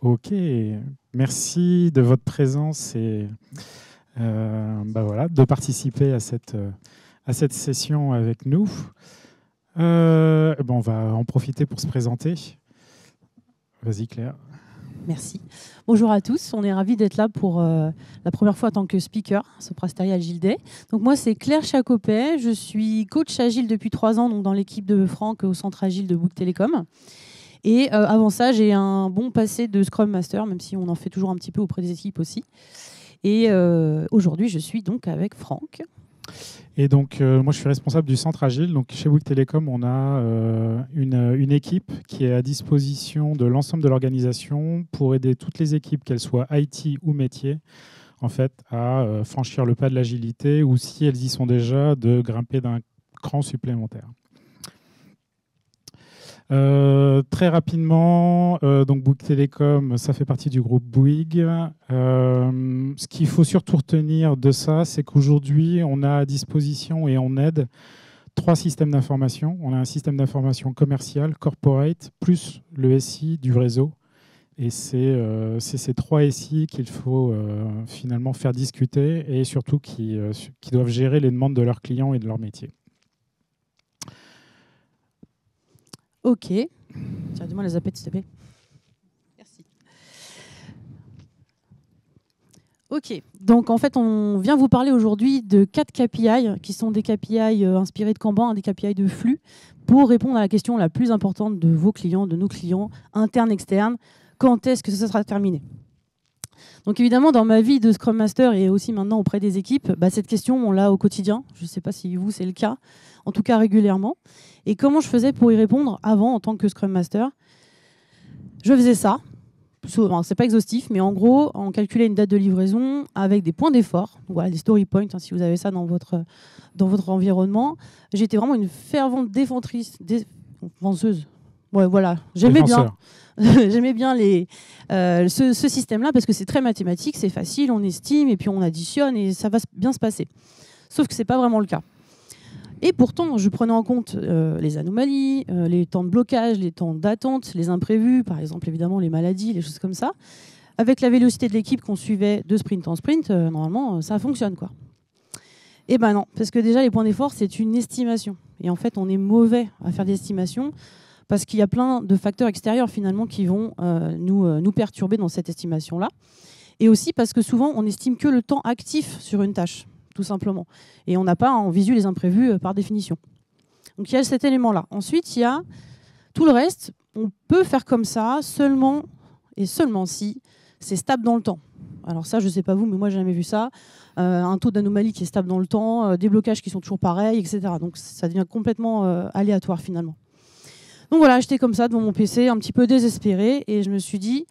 Ok, merci de votre présence et voilà, de participer à cette session avec nous. On va en profiter pour se présenter. Vas-y Claire. Merci. Bonjour à tous, on est ravis d'être là pour la première fois en tant que speaker, Soprasteria Agile Day. Donc moi c'est Claire Chacopet, je suis coach Agile depuis 3 ans donc dans l'équipe de Franck au centre Agile de Bouygues Télécom. Et avant ça j'ai un bon passé de Scrum Master, même si on en fait toujours un petit peu auprès des équipes aussi. Et aujourd'hui je suis donc avec Franck. Et donc, moi, je suis responsable du centre Agile. Donc, chez Bouygues Télécom, on a une équipe qui est à disposition de l'ensemble de l'organisation pour aider toutes les équipes, qu'elles soient IT ou métier, en fait, à franchir le pas de l'agilité ou, si elles y sont déjà, de grimper d'un cran supplémentaire. Très rapidement, donc Bouygues Télécom, ça fait partie du groupe Bouygues. Ce qu'il faut surtout retenir de ça, c'est qu'aujourd'hui, on a à disposition et on aide 3 systèmes d'information. On a un système d'information commercial, corporate, plus le SI du réseau. Et c'est ces 3 SI qu'il faut finalement faire discuter et surtout qui doivent gérer les demandes de leurs clients et de leur métier. Ok. Dis-moi les appels, s'il te plaît. Merci. Ok. Donc, en fait, on vient vous parler aujourd'hui de 4 KPI qui sont des KPI inspirés de Kanban, des KPI de flux, pour répondre à la question la plus importante de vos clients, de nos clients, internes, externes. Quand est-ce que ça sera terminé ? Donc, évidemment, dans ma vie de Scrum Master et aussi maintenant auprès des équipes, cette question, on l'a au quotidien. Je ne sais pas si vous, c'est le cas. En tout cas, régulièrement. Et comment je faisais pour y répondre avant en tant que Scrum Master ? Je faisais ça. C'est pas exhaustif, mais en gros, on calculait une date de livraison avec des points d'effort. Voilà, des story points, si vous avez ça dans votre environnement. J'étais vraiment une fervente défenseuse. Ouais, voilà. J'aimais bien ce système-là parce que c'est très mathématique, c'est facile, on estime et puis on additionne et ça va bien se passer. Sauf que c'est pas vraiment le cas. Et pourtant, je prenais en compte les anomalies, les temps de blocage, les temps d'attente, les imprévus, par exemple, évidemment, les maladies, les choses comme ça. Avec la vélocité de l'équipe qu'on suivait de sprint en sprint, normalement, ça fonctionne, quoi. Eh ben non, parce que déjà, les points d'effort, c'est une estimation. Et en fait, on est mauvais à faire des estimations parce qu'il y a plein de facteurs extérieurs, finalement, qui vont nous perturber dans cette estimation-là. Et aussi parce que souvent, on estime que le temps actif sur une tâche, tout simplement. Et on n'a pas en visu les imprévus par définition. Donc il y a cet élément-là. Ensuite, il y a tout le reste. On peut faire comme ça seulement et seulement si c'est stable dans le temps. Alors ça, je ne sais pas vous, mais moi, j'ai jamais vu ça. Un taux d'anomalie qui est stable dans le temps, des blocages qui sont toujours pareils, etc. Donc ça devient complètement aléatoire finalement. Donc voilà, j'étais comme ça devant mon PC, un petit peu désespérée, et je me suis dit,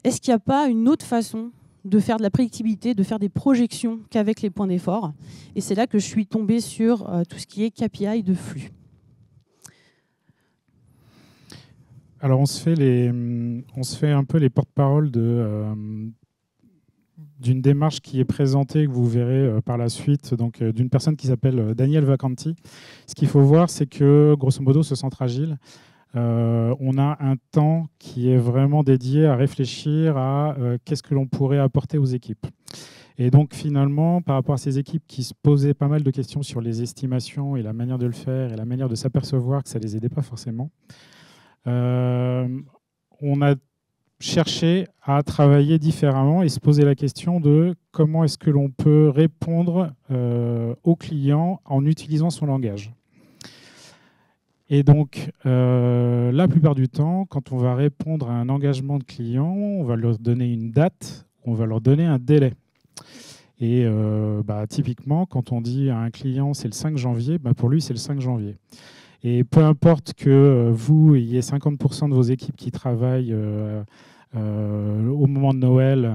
est-ce qu'il n'y a pas une autre façon de faire de la prédictibilité, de faire des projections qu'avec les points d'effort. Et c'est là que je suis tombée sur tout ce qui est KPI de flux. Alors, on se fait un peu les porte-parole d'une démarche qui est présentée, que vous verrez par la suite, donc d'une personne qui s'appelle Daniel Vacanti. Ce qu'il faut voir, c'est que, grosso modo, ce centre agile, on a un temps qui est vraiment dédié à réfléchir à qu'est-ce que l'on pourrait apporter aux équipes. Et donc finalement, par rapport à ces équipes qui se posaient pas mal de questions sur les estimations et la manière de le faire et la manière de s'apercevoir que ça ne les aidait pas forcément, on a cherché à travailler différemment et se poser la question de comment est-ce que l'on peut répondre au client en utilisant son langage. Et donc, la plupart du temps, quand on va répondre à un engagement de client, on va leur donner une date, on va leur donner un délai. Et typiquement, quand on dit à un client c'est le 5 janvier, pour lui c'est le 5 janvier. Et peu importe que vous ayez 50% de vos équipes qui travaillent au moment de Noël,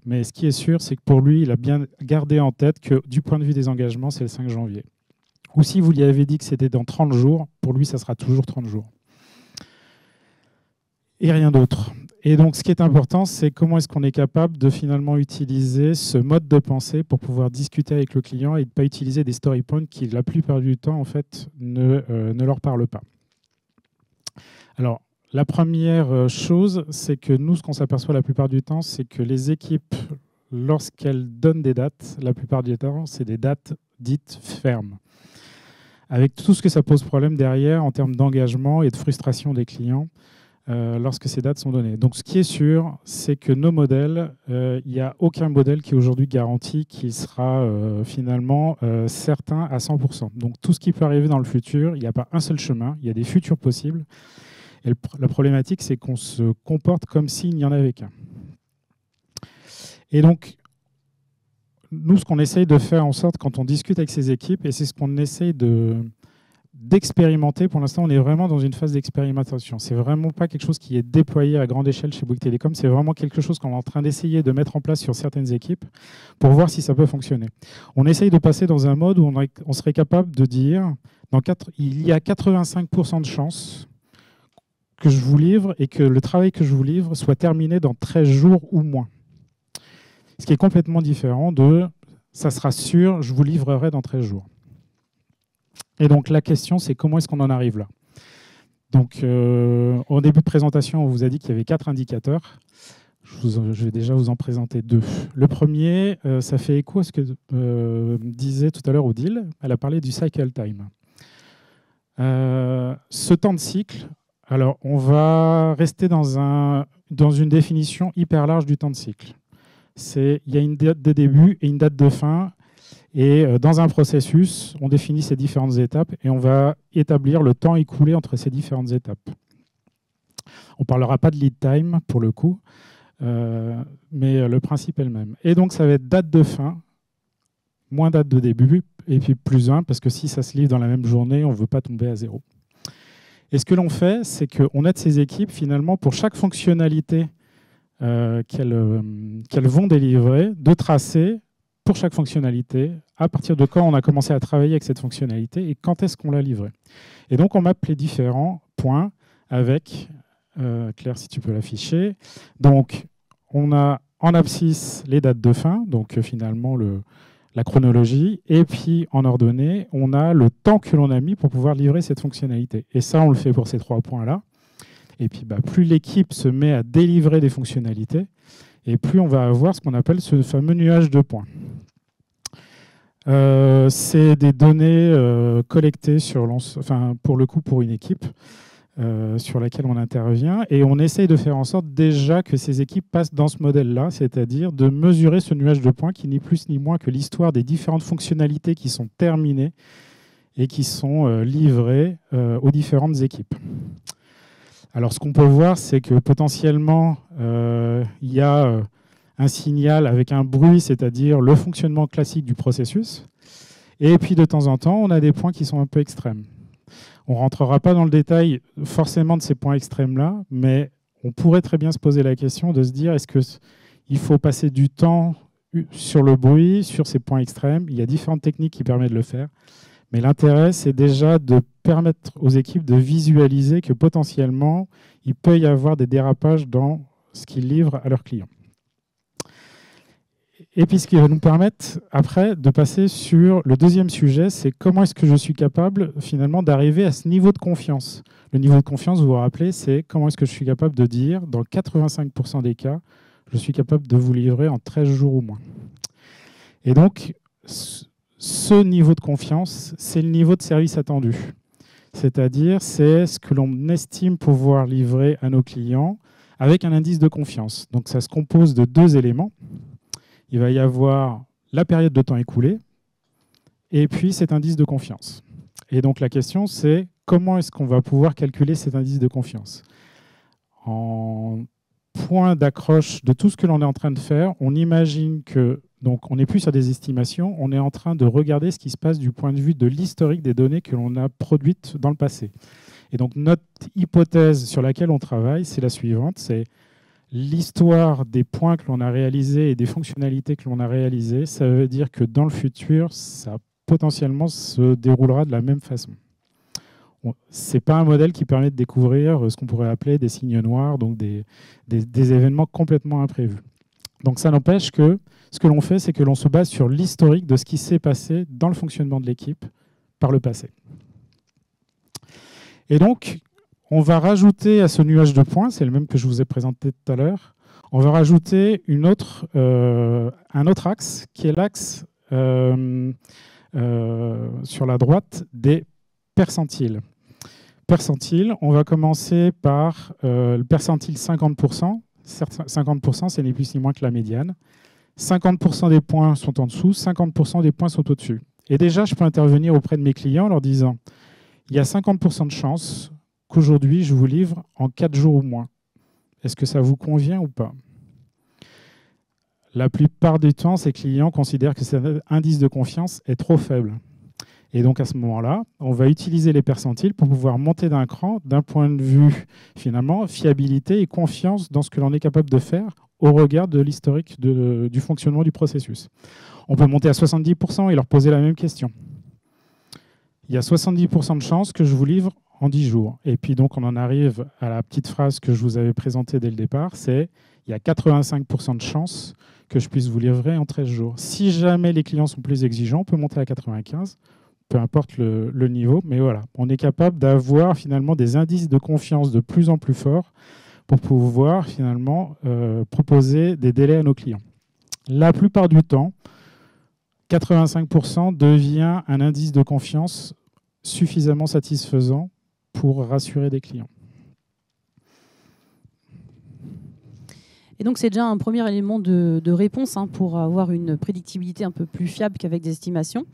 mais ce qui est sûr, c'est que pour lui, il a bien gardé en tête que du point de vue des engagements, c'est le 5 janvier. Ou si vous lui avez dit que c'était dans 30 jours, pour lui, ça sera toujours 30 jours. Et rien d'autre. Et donc, ce qui est important, c'est comment est-ce qu'on est capable de finalement utiliser ce mode de pensée pour pouvoir discuter avec le client et de ne pas utiliser des story points qui, la plupart du temps, en fait, ne leur parlent pas. Alors, la première chose, c'est que nous, ce qu'on s'aperçoit la plupart du temps, c'est que les équipes, lorsqu'elles donnent des dates, la plupart du temps, c'est des dates dites fermes, avec tout ce que ça pose problème derrière en termes d'engagement et de frustration des clients lorsque ces dates sont données. Donc ce qui est sûr, c'est que nos modèles, il n'y a aucun modèle qui aujourd'hui garantit qu'il sera finalement certain à 100%. Donc tout ce qui peut arriver dans le futur, il n'y a pas un seul chemin, il y a des futurs possibles. Et la problématique, c'est qu'on se comporte comme s'il n'y en avait qu'un. Et donc, nous, ce qu'on essaye de faire en sorte, quand on discute avec ces équipes, et c'est ce qu'on essaye d'expérimenter, pour l'instant, on est vraiment dans une phase d'expérimentation. C'est vraiment pas quelque chose qui est déployé à grande échelle chez Bouygues Telecom, c'est vraiment quelque chose qu'on est en train d'essayer de mettre en place sur certaines équipes pour voir si ça peut fonctionner. On essaye de passer dans un mode où on serait capable de dire, il y a 85% de chances que je vous livre et que le travail que je vous livre soit terminé dans 13 jours ou moins. Ce qui est complètement différent de « ça sera sûr, je vous livrerai dans 13 jours ». Et donc la question, c'est comment est-ce qu'on en arrive là? Donc au début de présentation, on vous a dit qu'il y avait 4 indicateurs. Je vais déjà vous en présenter 2. Le premier, ça fait écho à ce que disait tout à l'heure Odile. Elle a parlé du cycle time. Ce temps de cycle, alors on va rester dans une définition hyper large du temps de cycle. Il y a une date de début et une date de fin. Et dans un processus, on définit ces différentes étapes et on va établir le temps écoulé entre ces différentes étapes. On ne parlera pas de lead time pour le coup, mais le principe est le même. Et donc ça va être date de fin, moins date de début, et puis plus 1, parce que si ça se livre dans la même journée, on ne veut pas tomber à 0. Et ce que l'on fait, c'est qu'on aide ces équipes finalement pour chaque fonctionnalité qu'elles vont délivrer, de tracer pour chaque fonctionnalité, à partir de quand on a commencé à travailler avec cette fonctionnalité et quand est-ce qu'on l'a livrée. Et donc, on mappe les différents points avec, Claire, si tu peux l'afficher. Donc, on a en abscisse les dates de fin, donc finalement la chronologie, et puis en ordonnée, on a le temps que l'on a mis pour pouvoir livrer cette fonctionnalité. Et ça, on le fait pour ces 3 points-là. Et puis, plus l'équipe se met à délivrer des fonctionnalités, et plus on va avoir ce qu'on appelle ce fameux nuage de points. C'est des données collectées pour le coup pour une équipe sur laquelle on intervient, et on essaye de faire en sorte déjà que ces équipes passent dans ce modèle-là, c'est-à-dire de mesurer ce nuage de points qui n'est plus ni moins que l'histoire des différentes fonctionnalités qui sont terminées et qui sont livrées aux différentes équipes. Alors, ce qu'on peut voir, c'est que potentiellement, il y a un signal avec un bruit, c'est-à-dire le fonctionnement classique du processus. Et puis, de temps en temps, on a des points qui sont un peu extrêmes. On ne rentrera pas dans le détail forcément de ces points extrêmes-là, mais on pourrait très bien se poser la question de se dire, est-ce qu'il faut passer du temps sur le bruit, sur ces points extrêmes? Il y a différentes techniques qui permettent de le faire. Mais l'intérêt, c'est déjà de permettre aux équipes de visualiser que potentiellement, il peut y avoir des dérapages dans ce qu'ils livrent à leurs clients. Et puis, ce qui va nous permettre, après, de passer sur le deuxième sujet, c'est comment est-ce que je suis capable, finalement, d'arriver à ce niveau de confiance. Le niveau de confiance, vous vous rappelez, c'est comment est-ce que je suis capable de dire, dans 85% des cas, je suis capable de vous livrer en 13 jours ou moins. Et donc, ce niveau de confiance, c'est le niveau de service attendu. C'est-à-dire, c'est ce que l'on estime pouvoir livrer à nos clients avec un indice de confiance. Donc, ça se compose de 2 éléments. Il va y avoir la période de temps écoulée et puis cet indice de confiance. Et donc, la question, c'est comment est-ce qu'on va pouvoir calculer cet indice de confiance? En point d'accroche de tout ce que l'on est en train de faire, on imagine que donc, on n'est plus sur des estimations, on est en train de regarder ce qui se passe du point de vue de l'historique des données que l'on a produites dans le passé. Et donc, notre hypothèse sur laquelle on travaille, c'est la suivante, c'est l'histoire des points que l'on a réalisés et des fonctionnalités que l'on a réalisées. Ça veut dire que dans le futur, ça potentiellement se déroulera de la même façon. Ce n'est pas un modèle qui permet de découvrir ce qu'on pourrait appeler des signes noirs, donc des événements complètement imprévus. Donc, ça n'empêche que ce que l'on fait, c'est que l'on se base sur l'historique de ce qui s'est passé dans le fonctionnement de l'équipe par le passé. Et donc, On va rajouter à ce nuage de points, c'est le même que je vous ai présenté tout à l'heure, on va rajouter un autre axe qui est l'axe sur la droite des percentiles. Percentile, on va commencer par le percentile 50%. 50%, c'est ni plus ni moins que la médiane. 50% des points sont en dessous, 50% des points sont au-dessus. Et déjà, je peux intervenir auprès de mes clients en leur disant il y a 50% de chances qu'aujourd'hui, je vous livre en 4 jours ou moins. Est-ce que ça vous convient ou pas? La plupart du temps, ces clients considèrent que cet indice de confiance est trop faible. Et donc, à ce moment-là, on va utiliser les percentiles pour pouvoir monter d'un cran, d'un point de vue, finalement, fiabilité et confiance dans ce que l'on est capable de faire au regard de l'historique du fonctionnement du processus. On peut monter à 70% et leur poser la même question. Il y a 70% de chances que je vous livre en 10 jours. Et puis donc, on en arrive à la petite phrase que je vous avais présentée dès le départ, c'est il y a 85% de chances que je puisse vous livrer en 13 jours. Si jamais les clients sont plus exigeants, on peut monter à 95%. Peu importe le niveau, mais voilà, on est capable d'avoir finalement des indices de confiance de plus en plus forts pour pouvoir finalement proposer des délais à nos clients. La plupart du temps, 85% devient un indice de confiance suffisamment satisfaisant pour rassurer des clients. Et donc, c'est déjà un premier élément de réponse pour avoir une prédictibilité un peu plus fiable qu'avec des estimations.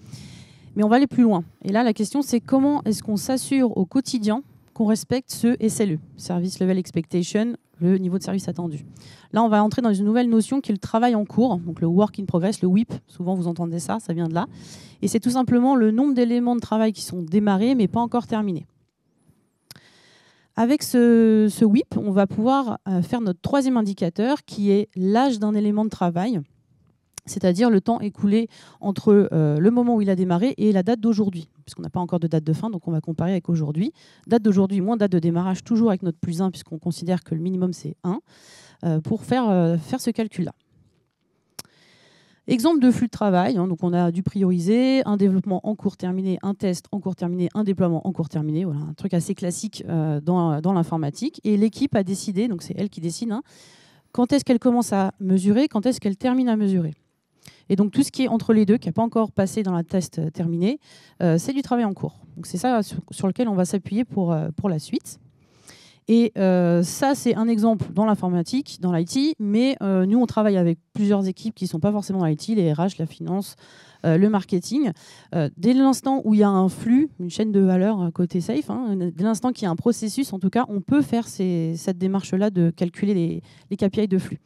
Mais on va aller plus loin. Et là, la question, c'est comment est-ce qu'on s'assure au quotidien qu'on respecte ce SLE, Service Level Expectation, le niveau de service attendu. Là, on va entrer dans une nouvelle notion qui est le travail en cours, donc le Work in Progress, le WIP. Souvent, vous entendez ça, ça vient de là. Et c'est tout simplement le nombre d'éléments de travail qui sont démarrés, mais pas encore terminés. Avec ce WIP, on va pouvoir faire notre troisième indicateur, qui est l'âge d'un élément de travail, c'est-à-dire le temps écoulé entre le moment où il a démarré et la date d'aujourd'hui, puisqu'on n'a pas encore de date de fin, donc on va comparer avec aujourd'hui. Date d'aujourd'hui moins date de démarrage, toujours avec notre plus 1, puisqu'on considère que le minimum c'est 1, pour faire ce calcul-là. Exemple de flux de travail, donc on a dû prioriser un développement en cours terminé, un test en cours terminé, un déploiement en cours terminé, voilà, un truc assez classique dans l'informatique. Et l'équipe a décidé, donc c'est elle qui décide, quand est-ce qu'elle commence à mesurer, quand est-ce qu'elle termine à mesurer. Et donc tout ce qui est entre les deux, qui n'a pas encore passé dans la test terminée, c'est du travail en cours. Donc c'est ça sur lequel on va s'appuyer pour la suite. Et ça, c'est un exemple dans l'informatique, dans l'IT, mais nous, on travaille avec plusieurs équipes qui ne sont pas forcément dans l'IT, les RH, la finance, le marketing. Dès l'instant où il y a un flux, une chaîne de valeur côté safe, dès l'instant qu'il y a un processus, en tout cas, on peut faire cette démarche-là de calculer les KPI de flux.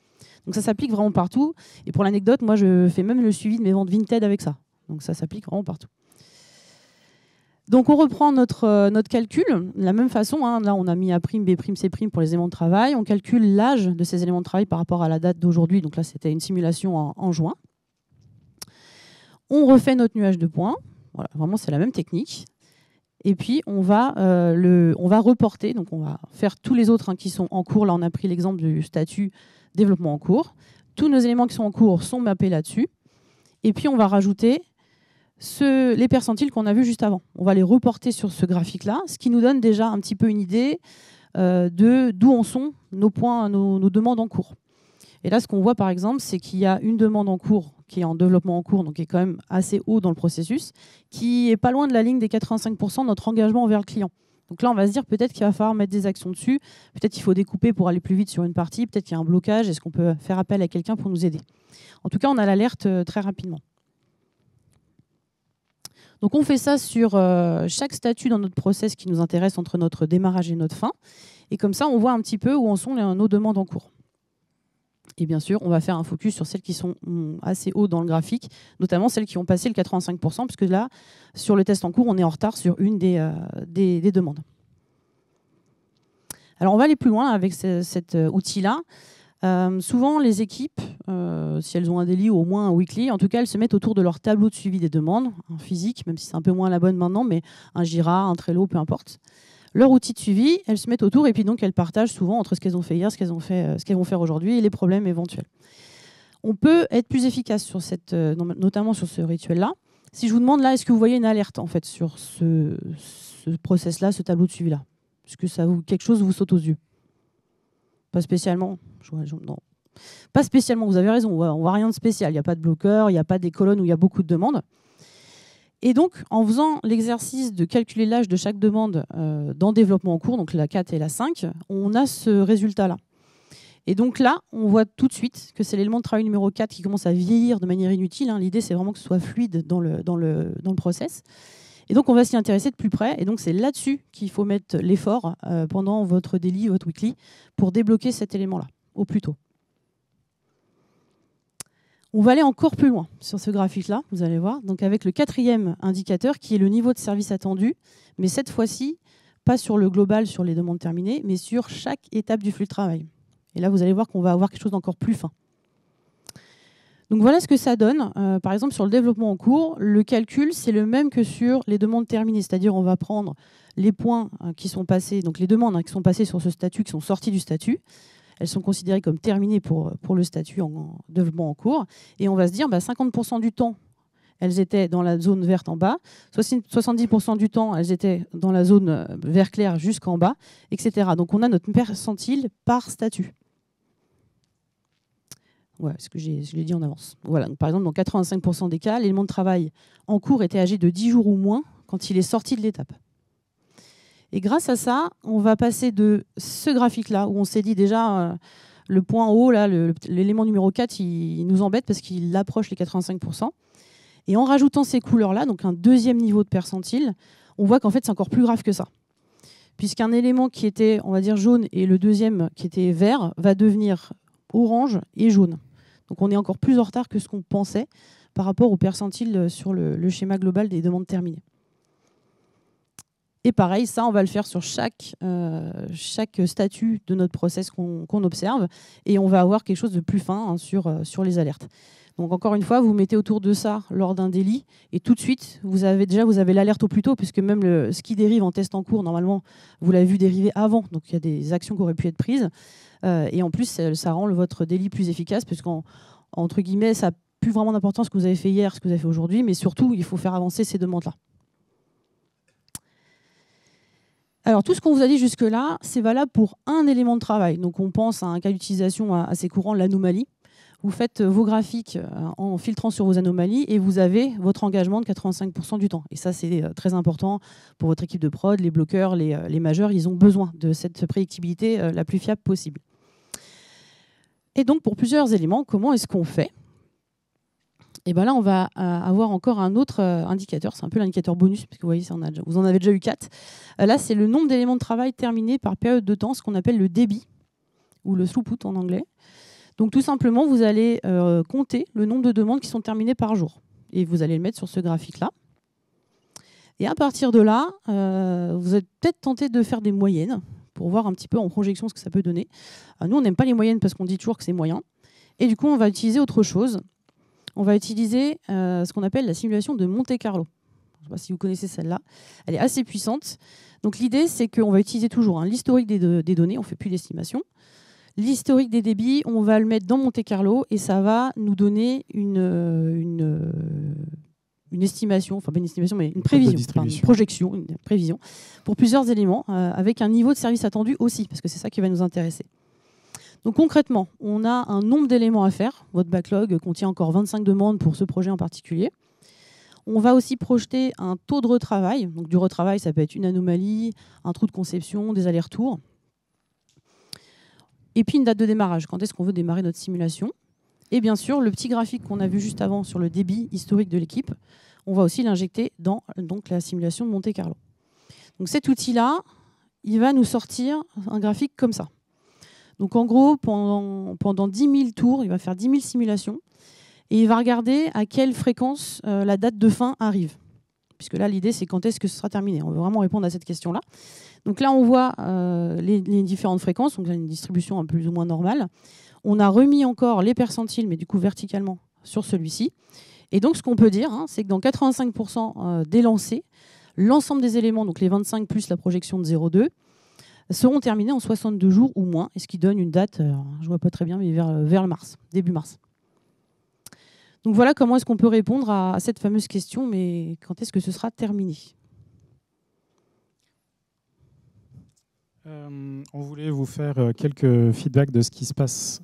Donc ça s'applique vraiment partout. Et pour l'anecdote, moi, je fais même le suivi de mes ventes Vinted avec ça. Donc ça s'applique vraiment partout. Donc on reprend notre calcul de la même façon. Là, on a mis A', B', C' pour les éléments de travail. On calcule l'âge de ces éléments de travail par rapport à la date d'aujourd'hui. Donc là, c'était une simulation en juin. On refait notre nuage de points. Voilà, vraiment, c'est la même technique. Et puis, on va reporter. Donc on va faire tous les autres qui sont en cours. Là, on a pris l'exemple du statut développement en cours. Tous nos éléments qui sont en cours sont mappés là-dessus. Et puis, on va rajouter les percentiles qu'on a vus juste avant. On va les reporter sur ce graphique-là, ce qui nous donne déjà un petit peu une idée de d'où en sont nos points, nos demandes en cours. Et là, ce qu'on voit, par exemple, c'est qu'il y a une demande en cours qui est en développement en cours, donc qui est quand même assez haut dans le processus, qui est pas loin de la ligne des 85% de notre engagement envers le client. Donc là, on va se dire peut-être qu'il va falloir mettre des actions dessus, peut-être qu'il faut découper pour aller plus vite sur une partie, peut-être qu'il y a un blocage, est-ce qu'on peut faire appel à quelqu'un pour nous aider. En tout cas, on a l'alerte très rapidement. Donc on fait ça sur chaque statut dans notre process qui nous intéresse entre notre démarrage et notre fin. Et comme ça, on voit un petit peu où en sont nos demandes en cours. Et bien sûr, on va faire un focus sur celles qui sont assez haut dans le graphique, notamment celles qui ont passé le 85%, puisque là, sur le test en cours, on est en retard sur une des demandes. Alors, on va aller plus loin avec cet outil-là. Souvent, les équipes, si elles ont un daily ou au moins un weekly, en tout cas, elles se mettent autour de leur tableau de suivi des demandes, un physique, même si c'est un peu moins la bonne maintenant, mais un Jira, un Trello, peu importe. Leur outil de suivi, elles se mettent autour et puis donc elles partagent souvent entre ce qu'elles ont fait hier, ce qu'elles vont faire aujourd'hui et les problèmes éventuels. On peut être plus efficace sur notamment sur ce rituel-là. Si je vous demande là, est-ce que vous voyez une alerte en fait sur ce process-là, ce tableau de suivi-là? Est-ce que quelque chose vous saute aux yeux? Pas spécialement. Non. Pas spécialement, vous avez raison, on voit rien de spécial. Il n'y a pas de bloqueur, il n'y a pas des colonnes où il y a beaucoup de demandes. Et donc, en faisant l'exercice de calculer l'âge de chaque demande dans développement en cours, donc la 4 et la 5, on a ce résultat-là. Et donc là, on voit tout de suite que c'est l'élément de travail numéro 4 qui commence à vieillir de manière inutile. L'idée, c'est vraiment que ce soit fluide dans le process. Et donc, on va s'y intéresser de plus près. Et donc, c'est là-dessus qu'il faut mettre l'effort pendant votre daily, votre weekly, pour débloquer cet élément-là, au plus tôt. On va aller encore plus loin sur ce graphique-là, vous allez voir. Donc, avec le 4e indicateur, qui est le niveau de service attendu, mais cette fois-ci, pas sur le global, sur les demandes terminées, mais sur chaque étape du flux de travail. Et là, vous allez voir qu'on va avoir quelque chose d'encore plus fin. Donc voilà ce que ça donne. Par exemple, sur le développement en cours, le calcul, c'est le même que sur les demandes terminées. C'est-à-dire, on va prendre les points qui sont passés, donc les demandes qui sont passées sur ce statut, qui sont sorties du statut. Elles sont considérées comme terminées pour le statut en développement en cours. Et on va se dire, 50% du temps, elles étaient dans la zone verte en bas. 70% du temps, elles étaient dans la zone vert clair jusqu'en bas, etc. Donc on a notre percentile par statut. Voilà ce que je l'ai dit en avance. Voilà, donc, par exemple, dans 85% des cas, l'élément de travail en cours était âgé de 10 jours ou moins quand il est sorti de l'étape. Et grâce à ça, on va passer de ce graphique-là, où on s'est dit déjà, le point en haut, l'élément numéro 4, il nous embête parce qu'il approche les 85%. Et en rajoutant ces couleurs-là, donc un deuxième niveau de percentile, on voit qu'en fait, c'est encore plus grave que ça. Puisqu'un élément qui était, on va dire, jaune et le deuxième qui était vert va devenir orange et jaune. Donc on est encore plus en retard que ce qu'on pensait par rapport au percentile sur le schéma global des demandes terminées. Et pareil, ça, on va le faire sur chaque statut de notre process qu'on observe. Et on va avoir quelque chose de plus fin sur les alertes. Donc encore une fois, vous mettez autour de ça lors d'un délit. Et tout de suite, vous avez l'alerte au plus tôt, puisque même ce qui dérive en test en cours, normalement, vous l'avez vu dériver avant. Donc il y a des actions qui auraient pu être prises. Et en plus, ça rend votre délit plus efficace, puisqu'entre guillemets, ça n'a plus vraiment d'importance ce que vous avez fait hier, ce que vous avez fait aujourd'hui. Mais surtout, il faut faire avancer ces demandes-là. Alors, tout ce qu'on vous a dit jusque-là, c'est valable pour un élément de travail. Donc, on pense à un cas d'utilisation assez courant, l'anomalie. Vous faites vos graphiques en filtrant sur vos anomalies et vous avez votre engagement de 85% du temps. Et ça, c'est très important pour votre équipe de prod, les bloqueurs, les majeurs. Ils ont besoin de cette prédictibilité la plus fiable possible. Et donc, pour plusieurs éléments, comment est-ce qu'on fait ? Et bien là, on va avoir encore un autre indicateur. C'est un peu l'indicateur bonus, parce que vous voyez, vous en avez déjà eu 4. Là, c'est le nombre d'éléments de travail terminés par période de temps, ce qu'on appelle le débit, ou le throughput en anglais. Donc tout simplement, vous allez compter le nombre de demandes qui sont terminées par jour. Et vous allez le mettre sur ce graphique-là. Et à partir de là, vous êtes peut-être tenté de faire des moyennes, pour voir un petit peu en projection ce que ça peut donner. Nous, on n'aime pas les moyennes parce qu'on dit toujours que c'est moyen. Et du coup, on va utiliser autre chose. On va utiliser ce qu'on appelle la simulation de Monte-Carlo. Je ne sais pas si vous connaissez celle-là. Elle est assez puissante. Donc l'idée, c'est qu'on va utiliser toujours l'historique des données. On ne fait plus d'estimation. L'historique des débits, on va le mettre dans Monte-Carlo et ça va nous donner une estimation, enfin pas une estimation, mais une prévision, une projection, une prévision pour plusieurs éléments avec un niveau de service attendu aussi, parce que c'est ça qui va nous intéresser. Donc concrètement, on a un nombre d'éléments à faire. Votre backlog contient encore 25 demandes pour ce projet en particulier. On va aussi projeter un taux de retravail. Donc du retravail, ça peut être une anomalie, un trou de conception, des allers-retours. Et puis une date de démarrage. Quand est-ce qu'on veut démarrer notre simulation? Et bien sûr, le petit graphique qu'on a vu juste avant sur le débit historique de l'équipe, on va aussi l'injecter dans la simulation de Monte-Carlo. Donc cet outil-là, il va nous sortir un graphique comme ça. Donc en gros, pendant 10 000 tours, il va faire 10 000 simulations et il va regarder à quelle fréquence la date de fin arrive. Puisque là, l'idée, c'est quand est-ce que ce sera terminé. On veut vraiment répondre à cette question-là. Donc là, on voit les différentes fréquences, donc là, une distribution un peu plus ou moins normale. On a remis encore les percentiles, mais du coup verticalement sur celui-ci. Et donc, ce qu'on peut dire, c'est que dans 85% des lancers, l'ensemble des éléments, donc les 25 plus la projection de 0,2, seront terminés en 62 jours ou moins, et ce qui donne une date, je ne vois pas très bien, mais vers le mars, début mars. Donc voilà comment est-ce qu'on peut répondre à cette fameuse question, mais quand est-ce que ce sera terminé? On voulait vous faire quelques feedbacks de ce qui se passe.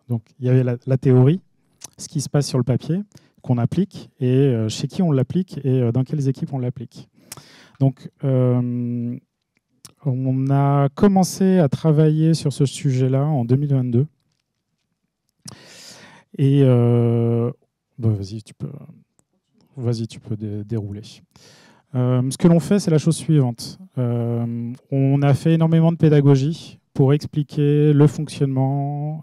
Donc, il y avait la théorie, ce qui se passe sur le papier, qu'on applique, et chez qui on l'applique et dans quelles équipes on l'applique. Donc, on a commencé à travailler sur ce sujet-là en 2022. Et vas-y, tu peux dérouler. Ce que l'on fait, c'est la chose suivante. On a fait énormément de pédagogie pour expliquer le fonctionnement,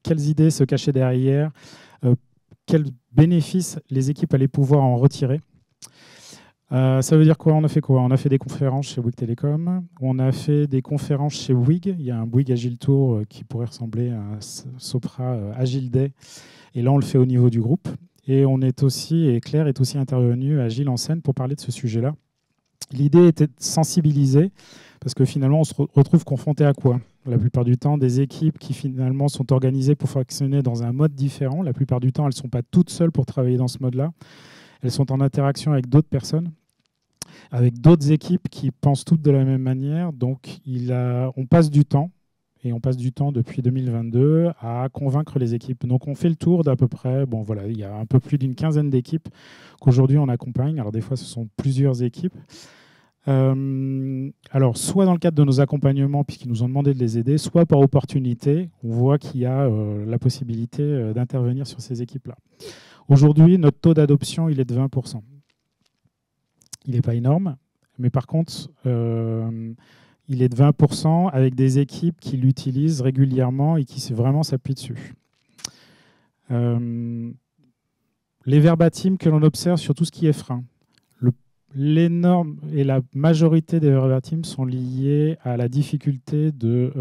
quelles idées se cachaient derrière, quels bénéfices les équipes allaient pouvoir en retirer. Ça veut dire quoi? On a fait quoi? On a fait des conférences chez Bouygues Telecom, on a fait des conférences chez Bouygues. Il y a un Bouygues Agile Tour qui pourrait ressembler à un Sopra Agile Day. Et là, on le fait au niveau du groupe. Et on est aussi, et Claire est aussi intervenue à Agile en scène pour parler de ce sujet-là. L'idée était de sensibiliser, parce que finalement, on se retrouve confronté à quoi? La plupart du temps, des équipes qui finalement sont organisées pour fonctionner dans un mode différent. La plupart du temps, elles ne sont pas toutes seules pour travailler dans ce mode-là. Elles sont en interaction avec d'autres personnes, avec d'autres équipes qui pensent toutes de la même manière. Donc, on passe du temps, et on passe du temps depuis 2022 à convaincre les équipes. Donc, on fait le tour d'à peu près, il y a un peu plus d'une quinzaine d'équipes qu'aujourd'hui on accompagne. Alors, des fois, ce sont plusieurs équipes. Alors, soit dans le cadre de nos accompagnements, puisqu'ils nous ont demandé de les aider, soit par opportunité, on voit qu'il y a la possibilité d'intervenir sur ces équipes-là. Aujourd'hui, notre taux d'adoption, il est de 20%. Il n'est pas énorme, mais par contre, il est de 20% avec des équipes qui l'utilisent régulièrement et qui vraiment s'appuient dessus. Les verbatim que l'on observe sur tout ce qui est frein, l'énorme et la majorité des verbatim sont liés à la difficulté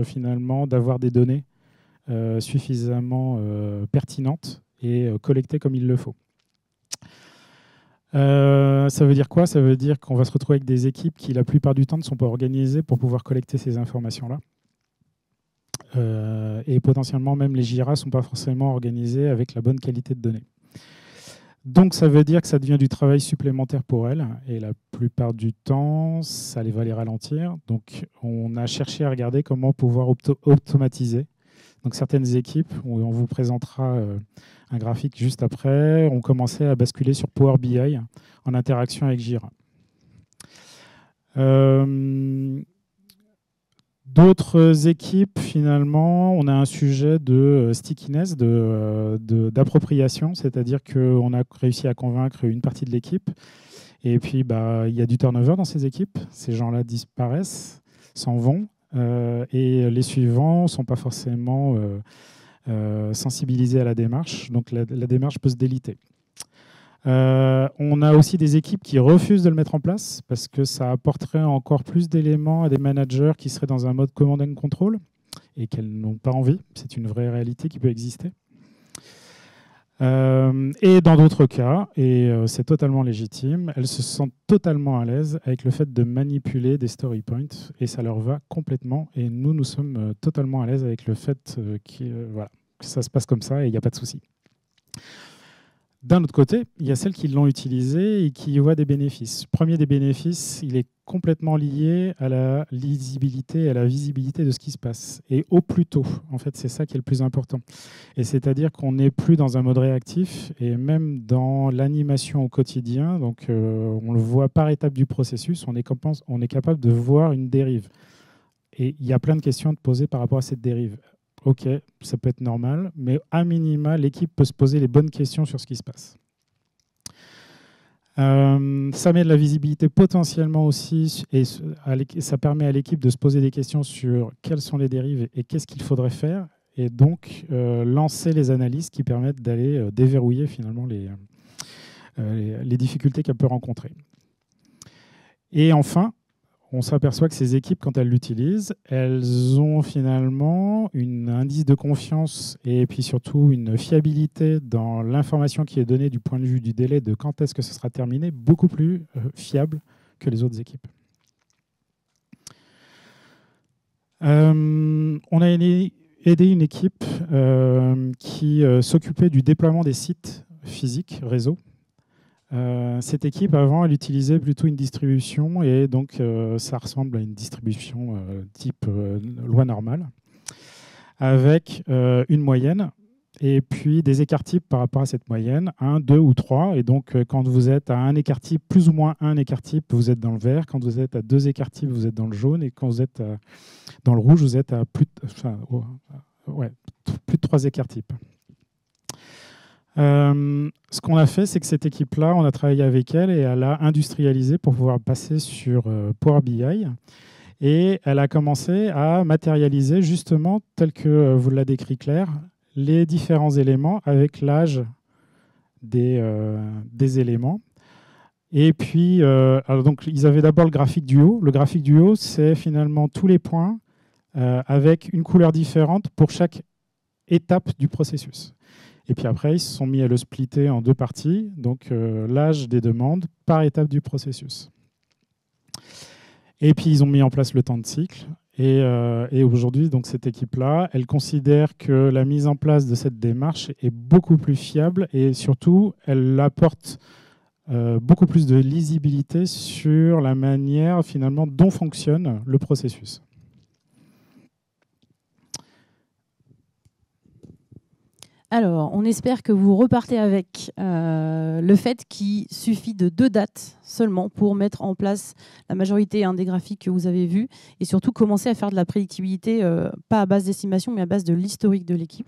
finalement d'avoir des données suffisamment pertinentes et collectées comme il le faut. Ça veut dire quoi? Ça veut dire qu'on va se retrouver avec des équipes qui, la plupart du temps, ne sont pas organisées pour pouvoir collecter ces informations-là. Et potentiellement, même les JIRA ne sont pas forcément organisés avec la bonne qualité de données. Donc, ça veut dire que ça devient du travail supplémentaire pour elles. Et la plupart du temps, ça va les ralentir. Donc, on a cherché à regarder comment pouvoir automatiser. Donc, certaines équipes, on vous présentera un graphique juste après, ont commencé à basculer sur Power BI en interaction avec Jira. D'autres équipes, finalement, on a un sujet de stickiness, d'appropriation, c'est-à-dire qu'on a réussi à convaincre une partie de l'équipe. Et puis, il y a du turnover dans ces équipes. Ces gens-là disparaissent, s'en vont. Et les suivants ne sont pas forcément sensibilisés à la démarche. Donc, la démarche peut se déliter. On a aussi des équipes qui refusent de le mettre en place parce que ça apporterait encore plus d'éléments à des managers qui seraient dans un mode command and control et qu'elles n'ont pas envie. C'est une vraie réalité qui peut exister. Et dans d'autres cas, et c'est totalement légitime, elles se sentent totalement à l'aise avec le fait de manipuler des story points et ça leur va complètement. Et nous sommes totalement à l'aise avec le fait que ça se passe comme ça et il n'y a pas de souci. D'un autre côté, il y a celles qui l'ont utilisé et qui y voient des bénéfices. Le premier des bénéfices, il est complètement lié à la lisibilité et à la visibilité de ce qui se passe. Et au plus tôt, en fait, c'est ça qui est le plus important. Et c'est-à-dire qu'on n'est plus dans un mode réactif et même dans l'animation au quotidien. Donc, on le voit par étape du processus. On est capable de voir une dérive. Et il y a plein de questions à poser par rapport à cette dérive. Ok, ça peut être normal, mais à minima, l'équipe peut se poser les bonnes questions sur ce qui se passe. Ça met de la visibilité potentiellement aussi, et ça permet à l'équipe de se poser des questions sur quelles sont les dérives et qu'est-ce qu'il faudrait faire, et donc lancer les analyses qui permettent d'aller déverrouiller finalement les difficultés qu'elle peut rencontrer. Et enfin, on s'aperçoit que ces équipes, quand elles l'utilisent, elles ont finalement un indice de confiance et puis surtout une fiabilité dans l'information qui est donnée du point de vue du délai de quand est-ce que ce sera terminé, beaucoup plus fiable que les autres équipes. On a aidé une équipe qui s'occupait du déploiement des sites physiques, réseau, cette équipe, avant, elle utilisait plutôt une distribution, et donc ça ressemble à une distribution type loi normale, avec une moyenne, et puis des écarts types par rapport à cette moyenne, 1, 2 ou 3. Et donc, quand vous êtes à un écart type, plus ou moins un écart type, vous êtes dans le vert. Quand vous êtes à 2 écarts types, vous êtes dans le jaune. Et quand vous êtes dans le rouge, vous êtes à plus de 3 écarts types. Ce qu'on a fait, c'est que cette équipe-là, on a travaillé avec elle et elle a industrialisé pour pouvoir passer sur Power BI. Et elle a commencé à matérialiser, justement, tel que vous l'a décrit Claire, les différents éléments avec l'âge des éléments. Et puis, alors donc, ils avaient d'abord le graphique du haut. Le graphique du haut, c'est finalement tous les points avec une couleur différente pour chaque étape du processus. Et puis après, ils se sont mis à le splitter en 2 parties, donc l'âge des demandes par étape du processus. Et puis, ils ont mis en place le temps de cycle. Et aujourd'hui, donc, cette équipe-là, elle considère que la mise en place de cette démarche est beaucoup plus fiable et surtout, elle apporte beaucoup plus de lisibilité sur la manière finalement dont fonctionne le processus. Alors, on espère que vous repartez avec le fait qu'il suffit de 2 dates seulement pour mettre en place la majorité des graphiques que vous avez vus et surtout commencer à faire de la prédictibilité, pas à base d'estimation, mais à base de l'historique de l'équipe.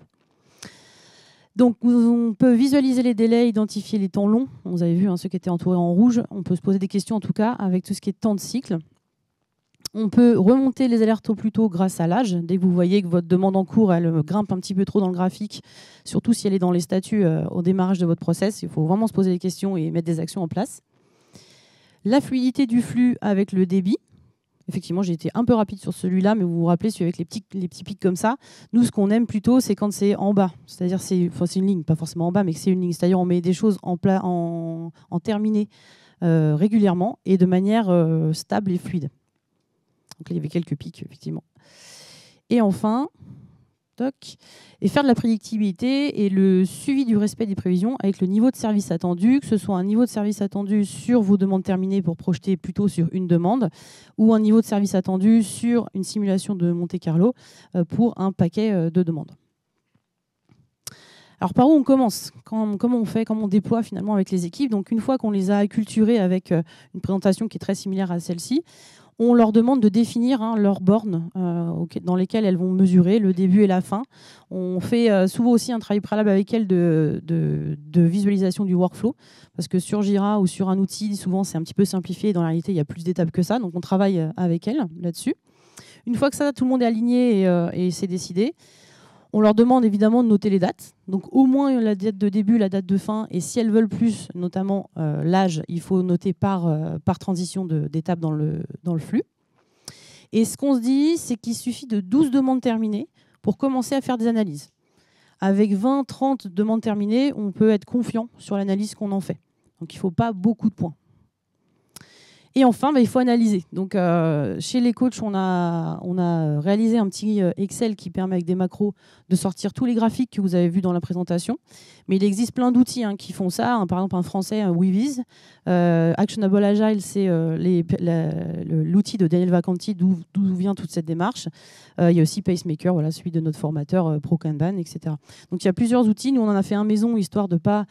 Donc, on peut visualiser les délais, identifier les temps longs. Vous avez vu ceux qui étaient entourés en rouge. On peut se poser des questions en tout cas avec tout ce qui est temps de cycle. On peut remonter les alertes au plus tôt grâce à l'âge. Dès que vous voyez que votre demande en cours, elle grimpe un petit peu trop dans le graphique, surtout si elle est dans les statuts au démarrage de votre process, il faut vraiment se poser des questions et mettre des actions en place. La fluidité du flux avec le débit. Effectivement, j'ai été un peu rapide sur celui-là, mais vous vous rappelez, celui avec les petits pics comme ça. Nous, ce qu'on aime plutôt, c'est quand c'est en bas. C'est-à-dire, c'est une ligne, pas forcément en bas, mais que c'est une ligne. C'est-à-dire, on met des choses en terminé régulièrement et de manière stable et fluide. Donc là, il y avait quelques pics, effectivement. Et enfin, et faire de la prédictibilité et le suivi du respect des prévisions avec le niveau de service attendu, que ce soit un niveau de service attendu sur vos demandes terminées pour projeter plutôt sur une demande, ou un niveau de service attendu sur une simulation de Monte-Carlo pour un paquet de demandes. Alors, par où on commence? Comment on fait? Comment on déploie finalement avec les équipes? Donc, une fois qu'on les a acculturés avec une présentation qui est très similaire à celle-ci, on leur demande de définir leurs bornes dans lesquelles elles vont mesurer le début et la fin. On fait souvent aussi un travail préalable avec elles de visualisation du workflow, parce que sur Jira ou sur un outil, souvent c'est un petit peu simplifié, et dans la réalité il y a plus d'étapes que ça, donc on travaille avec elles là-dessus. Une fois que ça, tout le monde est aligné et c'est décidé, on leur demande évidemment de noter les dates, donc au moins la date de début, la date de fin, et si elles veulent plus, notamment l'âge, il faut noter par transition d'étape dans le flux. Et ce qu'on se dit, c'est qu'il suffit de 12 demandes terminées pour commencer à faire des analyses. Avec 20, 30 demandes terminées, on peut être confiant sur l'analyse qu'on en fait. Donc il ne faut pas beaucoup de points. Et enfin, il faut analyser. Donc, chez les coachs, on a réalisé un petit Excel qui permet avec des macros de sortir tous les graphiques que vous avez vus dans la présentation. Mais il existe plein d'outils qui font ça. Par exemple, un français, Weaviz. Actionable Agile, c'est l'outil de Daniel Vacanti d'où vient toute cette démarche. Il y a aussi Pacemaker, voilà, celui de notre formateur ProKanban, etc. Donc, il y a plusieurs outils. Nous, on en a fait un maison, histoire de ne pas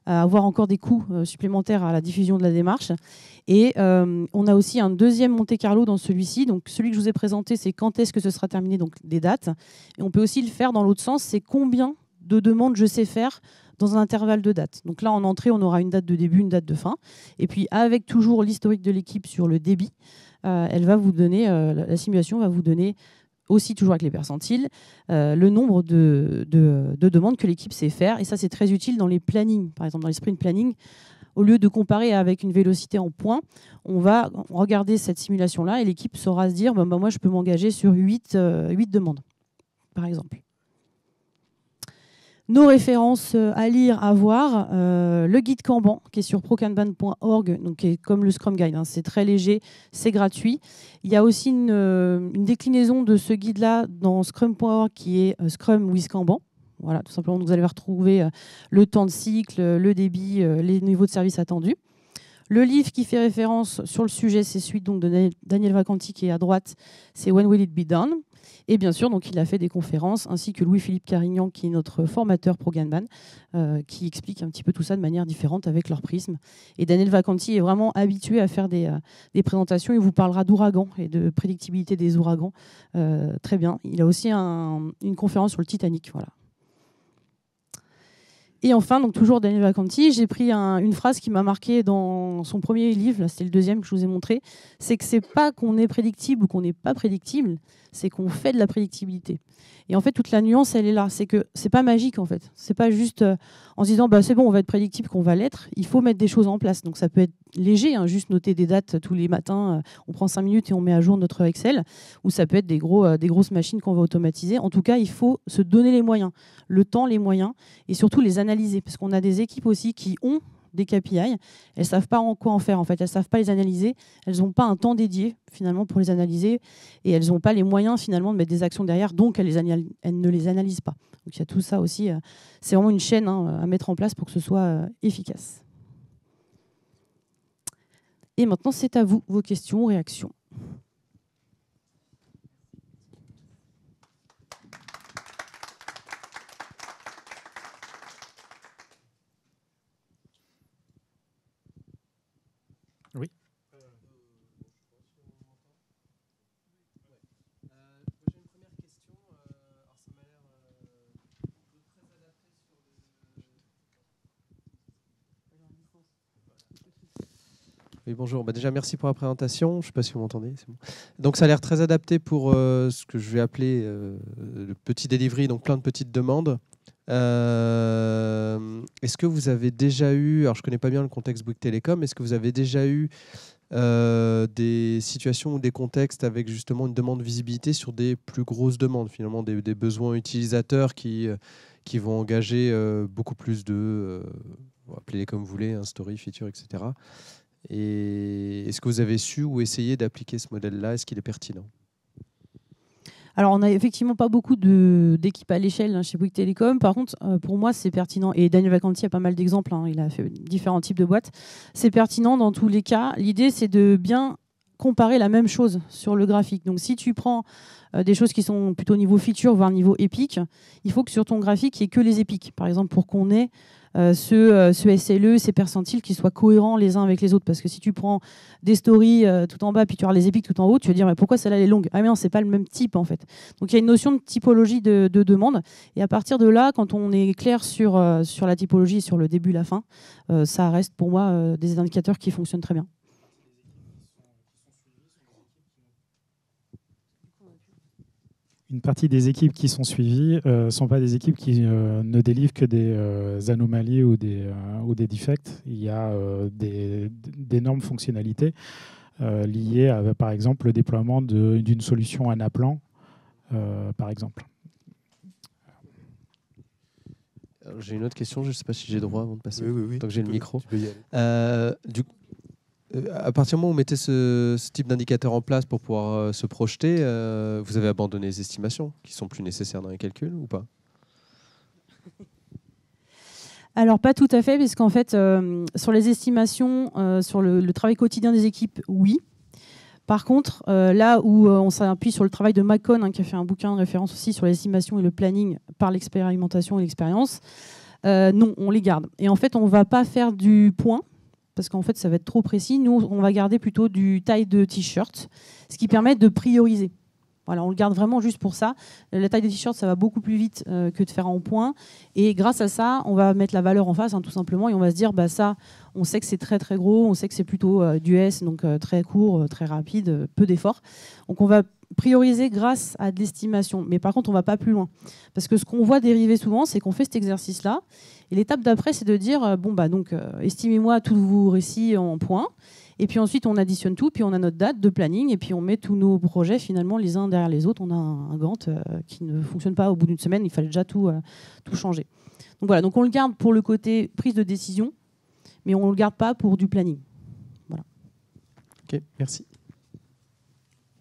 avoir encore des coûts supplémentaires à la diffusion de la démarche. Et on a aussi un deuxième Monte-Carlo dans celui-ci. Donc celui que je vous ai présenté, c'est quand est-ce que ce sera terminé, donc des dates. Et on peut aussi le faire dans l'autre sens, c'est combien de demandes je sais faire dans un intervalle de dates. Donc là, en entrée, on aura une date de début, une date de fin. Et puis avec toujours l'historique de l'équipe sur le débit, elle va vous donner, la simulation va vous donner aussi toujours avec les percentiles, le nombre de demandes que l'équipe sait faire. Et ça, c'est très utile dans les plannings. Par exemple, dans les sprint planning, au lieu de comparer avec une vélocité en points, on va regarder cette simulation-là et l'équipe saura se dire moi, je peux m'engager sur 8 demandes, par exemple. Nos références à lire, à voir, le guide Kanban qui est sur prokanban.org, donc qui est comme le Scrum Guide, c'est très léger, c'est gratuit. Il y a aussi une déclinaison de ce guide-là dans scrum.org qui est Scrum with Kanban. Voilà, tout simplement, vous allez retrouver le temps de cycle, le débit, les niveaux de service attendus. Le livre qui fait référence sur le sujet, c'est celui donc, de Daniel Vacanti qui est à droite, c'est When Will It Be Done? Et bien sûr, donc, il a fait des conférences, ainsi que Louis-Philippe Carignan, qui est notre formateur pro Kanban, qui explique un petit peu tout ça de manière différente avec leur prisme. Et Daniel Vacanti est vraiment habitué à faire des présentations. Il vous parlera d'ouragans et de prédictibilité des ouragans. Très bien. Il a aussi une conférence sur le Titanic. Voilà. Et enfin, donc toujours Daniel Vacanti, j'ai pris une phrase qui m'a marqué dans son premier livre, c'était le deuxième que je vous ai montré, c'est que c'est pas qu'on est prédictible ou qu'on n'est pas prédictible, c'est qu'on fait de la prédictibilité. Et en fait, toute la nuance, elle est là. C'est que c'est pas magique, en fait. C'est pas juste en se disant, bah, c'est bon, on va être prédictible, qu'on va l'être. Il faut mettre des choses en place. Donc ça peut être léger, hein, juste noter des dates tous les matins. On prend 5 minutes et on met à jour notre Excel. Ou ça peut être des grosses machines qu'on va automatiser. En tout cas, il faut se donner les moyens, le temps, les moyens, et surtout les analyser. Parce qu'on a des équipes aussi qui ont des KPI, elles ne savent pas quoi en faire en fait, elles ne savent pas les analyser, elles n'ont pas un temps dédié finalement pour les analyser et elles n'ont pas les moyens finalement de mettre des actions derrière, donc elles ne les analysent pas. Donc il y a tout ça aussi, c'est vraiment une chaîne à mettre en place pour que ce soit efficace. Et maintenant c'est à vous, vos questions, réactions. Oui. J'ai une première question. Alors ça m'a l'air très adapté sur le. Oui, bonjour. Déjà, merci pour la présentation. Je ne sais pas si vous m'entendez. Bon. Donc, ça a l'air très adapté pour ce que je vais appeler le petit delivery, donc plein de petites demandes. Est-ce que vous avez déjà eu, alors je ne connais pas bien le contexte Bouygues Télécom, est-ce que vous avez déjà eu des situations ou des contextes avec justement une demande de visibilité sur des plus grosses demandes, finalement des besoins utilisateurs qui vont engager beaucoup plus de, appelez-les comme vous voulez, un story, feature, etc. Et est-ce que vous avez su ou essayé d'appliquer ce modèle-là? Est-ce qu'il est pertinent? Alors, on n'a effectivement pas beaucoup d'équipes à l'échelle chez Bouygues Télécom. Par contre, pour moi, c'est pertinent. Et Daniel Vacanti a pas mal d'exemples. Il a fait différents types de boîtes. C'est pertinent dans tous les cas. L'idée, c'est de bien comparer la même chose sur le graphique. Donc, si tu prends des choses qui sont plutôt niveau feature, voire niveau épique, il faut que sur ton graphique, il n'y ait que les épiques. Par exemple, pour qu'on ait ce SLE, ces percentiles qui soient cohérents les uns avec les autres. Parce que si tu prends des stories tout en bas, puis tu as les épiques tout en haut, tu vas dire mais pourquoi celle-là est longue? Ah mais non, c'est pas le même type en fait. Donc il y a une notion de typologie de demande. Et à partir de là, quand on est clair sur la typologie, sur le début, la fin, ça reste pour moi des indicateurs qui fonctionnent très bien. Une partie des équipes qui sont suivies ne sont pas des équipes qui ne délivrent que des anomalies ou des defects. Il y a d'énormes fonctionnalités liées à, par exemple, le déploiement d'une solution Anaplan, par exemple. J'ai une autre question, je ne sais pas si j'ai droit avant de passer. Oui. Tant que j'ai le micro. À partir du moment où vous mettez ce type d'indicateur en place pour pouvoir se projeter, vous avez abandonné les estimations qui sont plus nécessaires dans les calculs ou pas? Alors, pas tout à fait, parce qu'en fait, sur les estimations, sur le travail quotidien des équipes, oui. Par contre, là où on s'appuie sur le travail de Macon, qui a fait un bouquin de référence aussi sur l'estimation et le planning par l'expérimentation et l'expérience, non, on les garde. Et en fait, on ne va pas faire du point, parce qu'en fait, ça va être trop précis. Nous, on va garder plutôt du taille de t-shirt, ce qui permet de prioriser. Voilà, on le garde vraiment juste pour ça. La taille des t-shirts, ça va beaucoup plus vite que de faire en point. Et grâce à ça, on va mettre la valeur en face, tout simplement, et on va se dire, ça, on sait que c'est très très gros, on sait que c'est plutôt du S, donc très court, très rapide, peu d'efforts. Donc on va prioriser grâce à de l'estimation. Mais par contre, on ne va pas plus loin. Parce que ce qu'on voit dériver souvent, c'est qu'on fait cet exercice-là. Et l'étape d'après, c'est de dire, estimez-moi tous vos récits en points. Et puis ensuite, on additionne tout, puis on a notre date de planning, et puis on met tous nos projets finalement les uns derrière les autres. On a un Gantt qui ne fonctionne pas au bout d'une semaine, il fallait déjà tout changer. Donc voilà, donc on le garde pour le côté prise de décision, mais on ne le garde pas pour du planning. Voilà. Ok, merci.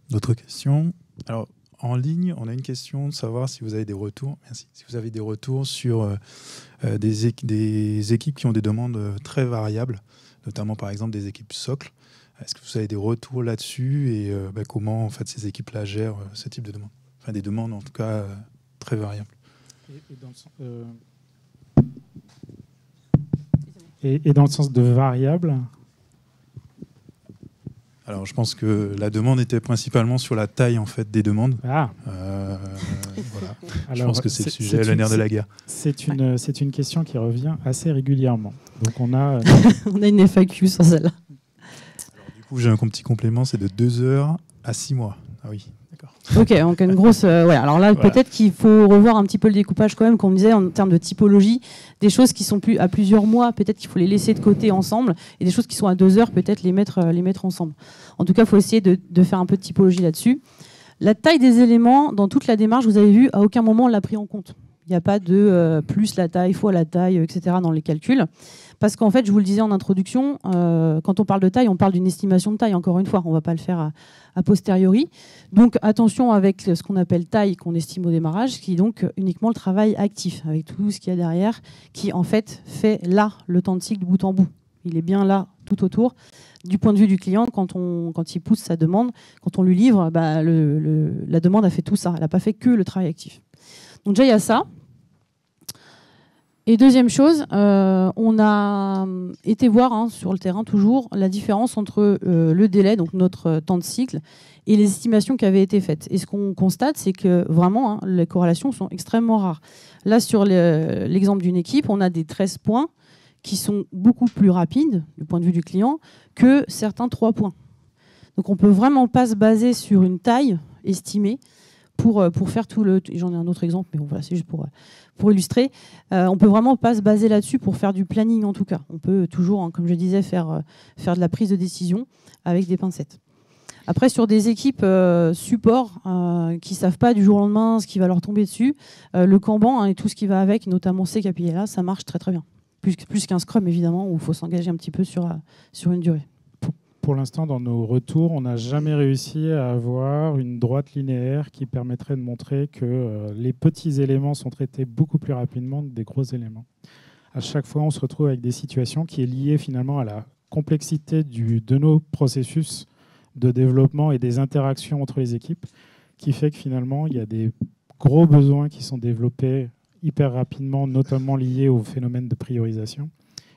D'autres questions? Alors, en ligne, on a une question de savoir si vous avez des retours. Merci. Si vous avez des retours sur des équipes qui ont des demandes très variables, notamment par exemple des équipes socles. Est-ce que vous avez des retours là-dessus et comment en fait ces équipes-là gèrent ce type de demandes? Enfin, des demandes en tout cas très variables. Et dans le sens de variable. Alors, je pense que la demande était principalement sur la taille en fait des demandes. Ah. Voilà. Alors, je pense que c'est le sujet, le nerf de la guerre. C'est une question qui revient assez régulièrement. Donc, on a on a une FAQ sur celle-là. Alors, du coup, j'ai un petit complément, c'est de 2 heures à 6 mois. Ah oui. Ok, donc une grosse. Ouais. Alors là, Voilà. peut-être qu'il faut revoir un petit peu le découpage quand même, qu'on disait en termes de typologie. Des choses qui sont plus à plusieurs mois, peut-être qu'il faut les laisser de côté ensemble, et des choses qui sont à 2 heures, peut-être les mettre ensemble. En tout cas, il faut essayer de faire un peu de typologie là-dessus. La taille des éléments, dans toute la démarche, vous avez vu, à aucun moment on l'a pris en compte. Il n'y a pas de plus la taille, fois la taille, etc. dans les calculs. Parce qu'en fait, je vous le disais en introduction, quand on parle de taille, on parle d'une estimation de taille, encore une fois. On ne va pas le faire a posteriori. Donc attention avec ce qu'on appelle taille, qu'on estime au démarrage, qui est donc uniquement le travail actif, avec tout ce qu'il y a derrière, qui en fait fait là le temps de cycle de bout en bout. Il est bien là, tout autour. Du point de vue du client, quand il pousse sa demande, quand on lui livre, la demande a fait tout ça. Elle n'a pas fait que le travail actif. Donc déjà, il y a ça. Et deuxième chose, on a été voir sur le terrain toujours la différence entre le délai, donc notre temps de cycle, et les estimations qui avaient été faites. Et ce qu'on constate, c'est que vraiment, les corrélations sont extrêmement rares. Là, sur l'exemple d'une équipe, on a des 13 points qui sont beaucoup plus rapides, du point de vue du client, que certains 3 points. Donc on ne peut vraiment pas se baser sur une taille estimée pour faire tout le... J'en ai un autre exemple, mais bon, voilà, c'est juste pour illustrer. On ne peut vraiment pas se baser là-dessus pour faire du planning, en tout cas. On peut toujours, comme je disais, faire de la prise de décision avec des pincettes. Après, sur des équipes support qui ne savent pas du jour au lendemain ce qui va leur tomber dessus, le Kanban et tout ce qui va avec, notamment ces KPI-là, ça marche très très bien. Plus qu'un Scrum, évidemment, où il faut s'engager un petit peu sur une durée. Pour l'instant, dans nos retours, on n'a jamais réussi à avoir une droite linéaire qui permettrait de montrer que les petits éléments sont traités beaucoup plus rapidement que des gros éléments. À chaque fois, on se retrouve avec des situations qui est liées finalement à la complexité de nos processus de développement et des interactions entre les équipes, qui fait que finalement, il y a des gros besoins qui sont développés hyper rapidement, notamment liés au phénomène de priorisation,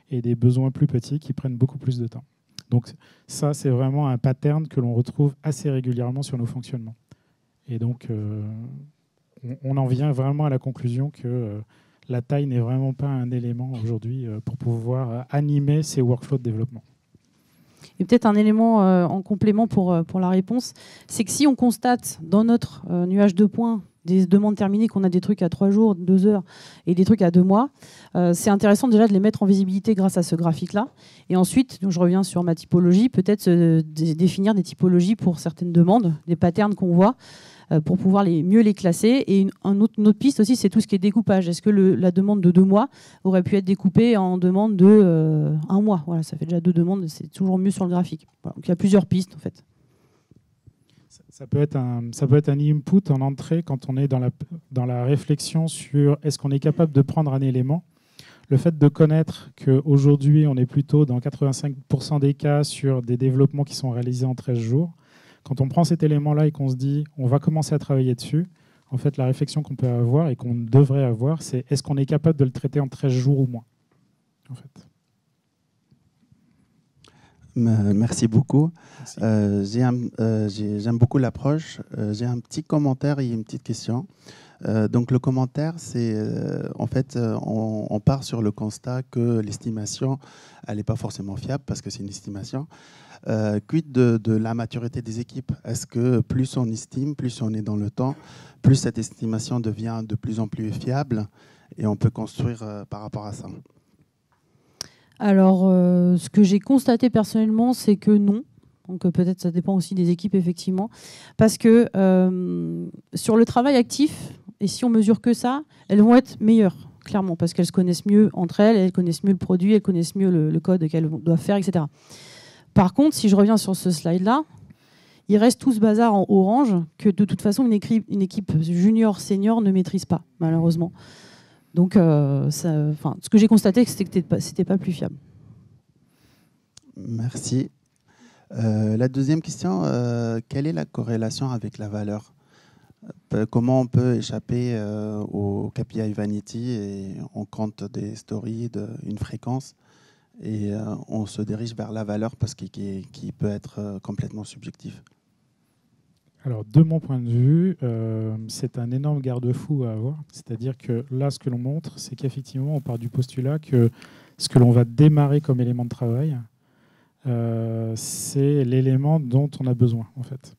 et des besoins plus petits qui prennent beaucoup plus de temps. Donc ça, c'est vraiment un pattern que l'on retrouve assez régulièrement sur nos fonctionnements. Et donc, on en vient vraiment à la conclusion que la taille n'est vraiment pas un élément aujourd'hui pour pouvoir animer ces workflows de développement. Et peut-être un élément en complément pour la réponse, c'est que si on constate dans notre nuage de points des demandes terminées qu'on a des trucs à 3 jours, 2 heures et des trucs à 2 mois, c'est intéressant déjà de les mettre en visibilité grâce à ce graphique-là. Et ensuite, je reviens sur ma typologie, peut-être définir des typologies pour certaines demandes, des patterns qu'on voit, pour pouvoir mieux les classer. Et une autre piste aussi, c'est tout ce qui est découpage. Est-ce que la demande de 2 mois aurait pu être découpée en demande de 1 mois? Voilà, ça fait déjà 2 demandes, c'est toujours mieux sur le graphique. Voilà, donc il y a plusieurs pistes en fait. Ça peut être un input en entrée quand on est dans la réflexion sur est-ce qu'on est capable de prendre un élément. Le fait de connaître qu'aujourd'hui, on est plutôt dans 85% des cas sur des développements qui sont réalisés en 13 jours. Quand on prend cet élément-là et qu'on se dit on va commencer à travailler dessus, en fait, la réflexion qu'on peut avoir et qu'on devrait avoir, c'est est-ce qu'on est capable de le traiter en 13 jours ou moins, en fait. Merci beaucoup. Merci. J'aime beaucoup l'approche. J'ai un petit commentaire et une petite question. Donc le commentaire, c'est en fait, on part sur le constat que l'estimation, elle n'est pas forcément fiable parce que c'est une estimation. Quid de la maturité des équipes? Est-ce que plus on estime, plus on est dans le temps, plus cette estimation devient de plus en plus fiable et on peut construire par rapport à ça? Alors, ce que j'ai constaté personnellement, c'est que non. Donc peut-être ça dépend aussi des équipes, effectivement. Parce que sur le travail actif, et si on mesure que ça, elles vont être meilleures, clairement, parce qu'elles se connaissent mieux entre elles, elles connaissent mieux le produit, elles connaissent mieux le code qu'elles doivent faire, etc. Par contre, si je reviens sur ce slide-là, il reste tout ce bazar en orange que de toute façon une équipe junior, senior ne maîtrise pas, malheureusement. Donc, ce que j'ai constaté, c'était que c'était pas plus fiable. Merci. La deuxième question, quelle est la corrélation avec la valeur? Comment on peut échapper au KPI Vanity et on compte des stories, une fréquence et on se dirige vers la valeur parce qui peut être complètement subjectif? Alors, de mon point de vue, c'est un énorme garde-fou à avoir. C'est-à-dire que là, ce que l'on montre, c'est qu'effectivement, on part du postulat que ce que l'on va démarrer comme élément de travail, c'est l'élément dont on a besoin, en fait.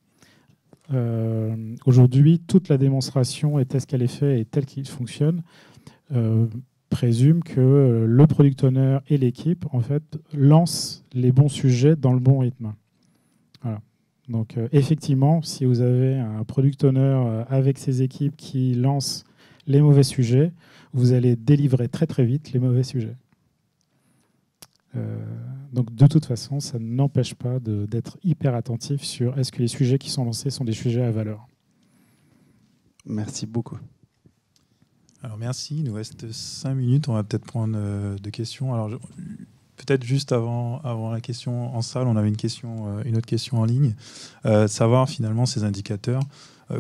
Aujourd'hui, toute la démonstration et telle qu'elle est faite et telle qu'il fonctionne présume que le product owner et l'équipe, en fait, lancent les bons sujets dans le bon rythme. Voilà. Donc effectivement, si vous avez un product owner avec ses équipes qui lancent les mauvais sujets, vous allez délivrer très très vite les mauvais sujets. Donc de toute façon, ça n'empêche pas d'être hyper attentif sur est-ce que les sujets qui sont lancés sont des sujets à valeur. Merci beaucoup. Alors merci, il nous reste 5 minutes, on va peut-être prendre deux questions. Alors peut-être juste avant la question en salle, on avait une autre question en ligne. Savoir finalement ces indicateurs,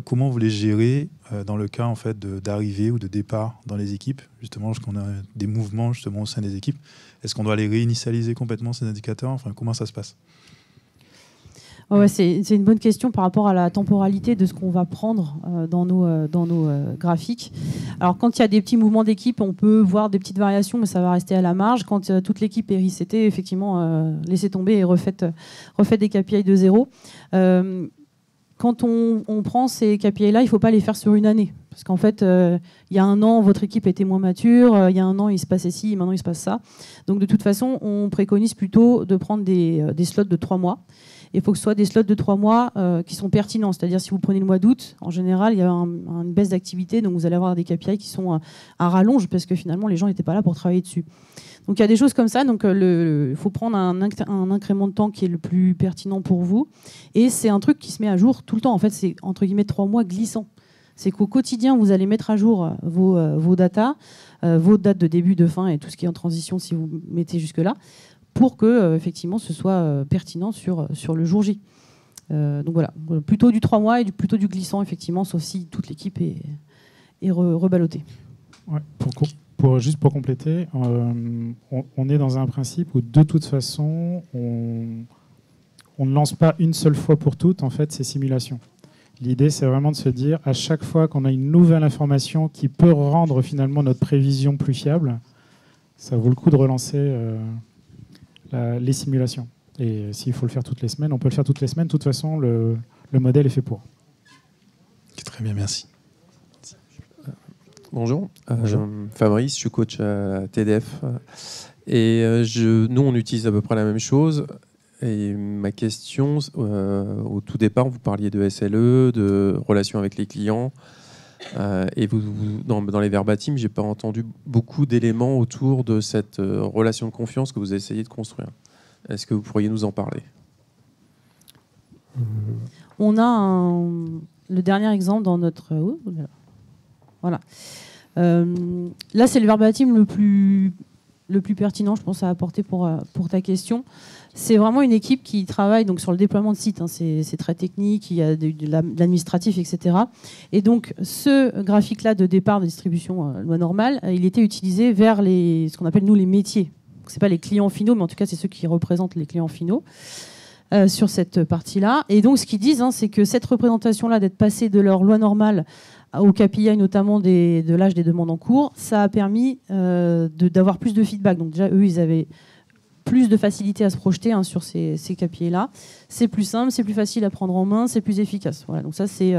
comment vous les gérez dans le cas en fait d'arrivée ou de départ dans les équipes, justement lorsqu'on a des mouvements justement au sein des équipes. Est-ce qu'on doit les réinitialiser complètement ces indicateurs? Enfin, comment ça se passe? Ouais, c'est une bonne question par rapport à la temporalité de ce qu'on va prendre dans nos graphiques. Alors, quand il y a des petits mouvements d'équipe, on peut voir des petites variations, mais ça va rester à la marge. Quand toute l'équipe est resetée, effectivement, laissez tomber et refaites des KPI de zéro. Quand on prend ces KPI-là, il ne faut pas les faire sur une année. Parce qu'en fait, il y a un an, votre équipe était moins mature. Il y a un an, il se passait ci, maintenant, il se passe ça. Donc, de toute façon, on préconise plutôt de prendre des slots de 3 mois. Il faut que ce soit des slots de 3 mois qui sont pertinents. C'est-à-dire, si vous prenez le mois d'août, en général, il y a une baisse d'activité. Donc, vous allez avoir des KPI qui sont à rallonge parce que finalement, les gens n'étaient pas là pour travailler dessus. Donc, il y a des choses comme ça. Donc, il faut prendre un incrément de temps qui est le plus pertinent pour vous. Et c'est un truc qui se met à jour tout le temps. En fait, c'est entre guillemets 3 mois glissants. C'est qu'au quotidien, vous allez mettre à jour vos datas, vos dates de début, de fin et tout ce qui est en transition si vous mettez jusque-là, pour que effectivement ce soit pertinent sur le jour J. Donc voilà, plutôt du 3 mois et plutôt du glissant, effectivement, sauf si toute l'équipe est reballottée. Ouais, juste pour compléter, on est dans un principe où de toute façon, on ne lance pas une seule fois pour toutes en fait, ces simulations. L'idée, c'est vraiment de se dire, à chaque fois qu'on a une nouvelle information qui peut rendre finalement notre prévision plus fiable, ça vaut le coup de relancer les simulations. Et s'il faut le faire toutes les semaines, on peut le faire toutes les semaines. De toute façon, le modèle est fait pour. Très bien, merci. Bonjour. Fabrice, je suis coach à TDF. Et nous, on utilise à peu près la même chose. Et ma question, au tout départ, vous parliez de SLE, de relations avec les clients. Et dans les verbatims, je n'ai pas entendu beaucoup d'éléments autour de cette relation de confiance que vous essayez de construire. Est-ce que vous pourriez nous en parler? On a le dernier exemple dans notre... voilà. Là, c'est le verbatim le plus pertinent, je pense, à apporter pour ta question. C'est vraiment une équipe qui travaille donc, sur le déploiement de sites. Hein. C'est très technique, il y a de l'administratif, etc. Et donc, ce graphique-là de départ de distribution loi normale, il était utilisé vers ce qu'on appelle, nous, les métiers. Ce n'est pas les clients finaux, mais en tout cas, c'est ceux qui représentent les clients finaux sur cette partie-là. Et donc, ce qu'ils disent, hein, c'est que cette représentation-là, d'être passée de leur loi normale au KPI, notamment de l'âge des demandes en cours, ça a permis d'avoir plus de feedback. Donc déjà, eux, ils avaient plus de facilité à se projeter sur ces KPI-là. C'est plus simple, c'est plus facile à prendre en main, c'est plus efficace. Voilà, donc ça, c'est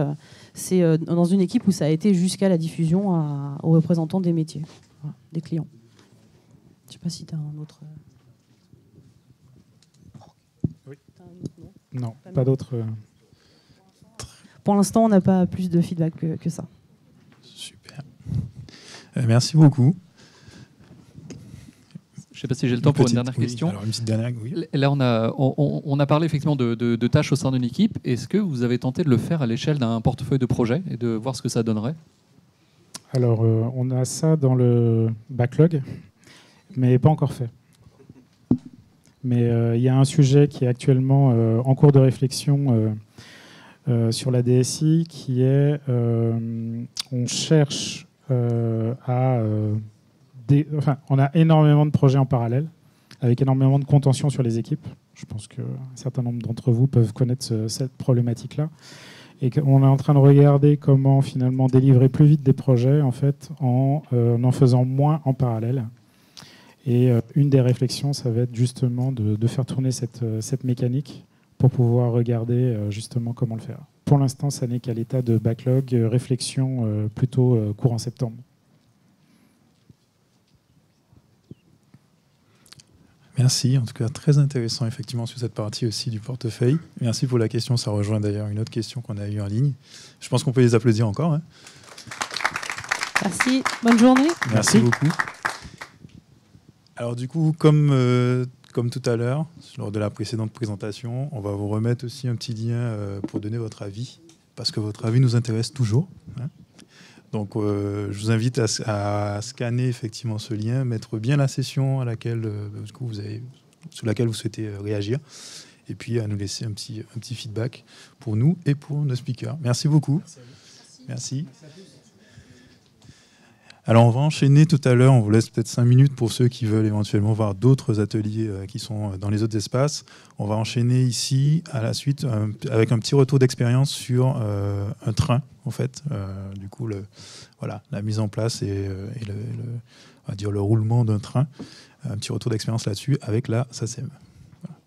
dans une équipe où ça a été jusqu'à la diffusion aux représentants des métiers, voilà, des clients. Je ne sais pas si tu as un autre... Oui. Non, pas d'autres... Pour l'instant, on n'a pas plus de feedback que ça. Super. Merci beaucoup. Je ne sais pas si j'ai le temps pour une dernière question. Alors une petite dernière, oui. Là, on a parlé effectivement de tâches au sein d'une équipe. Est-ce que vous avez tenté de le faire à l'échelle d'un portefeuille de projet et de voir ce que ça donnerait? Alors, on a ça dans le backlog, mais pas encore fait. Mais il y a un sujet qui est actuellement en cours de réflexion sur la DSI, qui est on cherche on a énormément de projets en parallèle, avec énormément de contention sur les équipes. Je pense qu'un certain nombre d'entre vous peuvent connaître cette problématique-là. Et qu'on est en train de regarder comment finalement délivrer plus vite des projets en fait, en faisant moins en parallèle. Et une des réflexions, ça va être justement de faire tourner cette mécanique pour pouvoir regarder justement comment le faire. Pour l'instant, ça n'est qu'à l'état de backlog, réflexion plutôt courant septembre. Merci, en tout cas très intéressant effectivement sur cette partie aussi du portefeuille. Merci pour la question, ça rejoint d'ailleurs une autre question qu'on a eue en ligne. Je pense qu'on peut les applaudir encore. Hein. Merci, bonne journée. Merci beaucoup. Alors du coup, comme tout à l'heure, lors de la précédente présentation, on va vous remettre aussi un petit lien pour donner votre avis, parce que votre avis nous intéresse toujours. Hein. Donc, je vous invite à scanner effectivement ce lien, mettre bien la session à laquelle, du coup, sur laquelle vous souhaitez réagir, et puis à nous laisser un petit feedback pour nous et pour nos speakers. Merci beaucoup. Merci. Alors, on va enchaîner tout à l'heure. On vous laisse peut-être 5 minutes pour ceux qui veulent éventuellement voir d'autres ateliers qui sont dans les autres espaces. On va enchaîner ici, à la suite, avec un petit retour d'expérience sur un train, en fait. Du coup, la mise en place et on va dire le roulement d'un train. Un petit retour d'expérience là-dessus avec la SACEM. Voilà.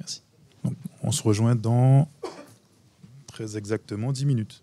Merci. Donc, on se rejoint dans très exactement 10 minutes.